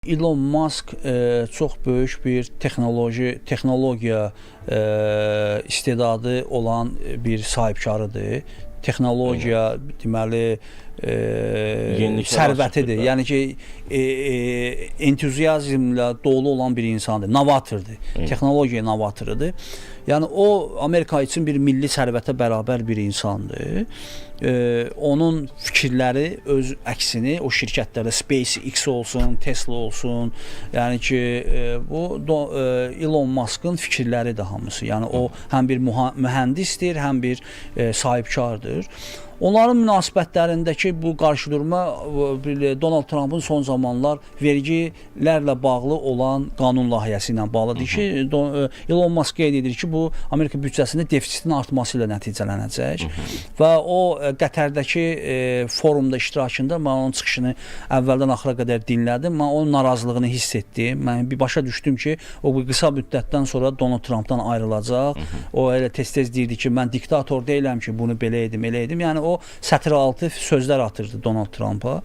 Elon Musk çox böyük bir texnologiya istedadı olan bir sahibkarıdır. Texnologiya deməli sərvətidir. Yəni ki, entuziazmla dolu olan bir insandır, novatordur. Texnologiya novatorıdır. Yəni o Amerika üçün bir milli sərvətə bərabər bir insandır. Onun fikirləri öz əksini o şirkətlərdə SpaceX olsun, Tesla olsun, yəni ki, bu Elon Musk'ın fikirləri də hamısı. Yəni o həm bir mühəndisdir, həm bir sahibkardır. Onların münasibətlərindəki bu qarşıdurma Donald Trump'ın son zamanlar vergilərlə bağlı olan qanun layihəsi ilə bağlıdır ki, Elon Musk qeyd edir ki, bu Amerika büdcəsində defisitin artması ilə nəticələnəcək və o Qətərdəki forumda iştirakında mən onun çıxışını əvvəldən axıra qədər dinlədim, mən onun narazılığını hiss etdim, mən bir başa düşdüm ki, o qısa müddətdən sonra Donald Trump'dan ayrılacaq, o elə tez-tez deyirdi ki, mən diktator deyiləm ki, bunu belə edim, elə edim, yəni o sətr altı sözlər atırdı Donald Trump'a.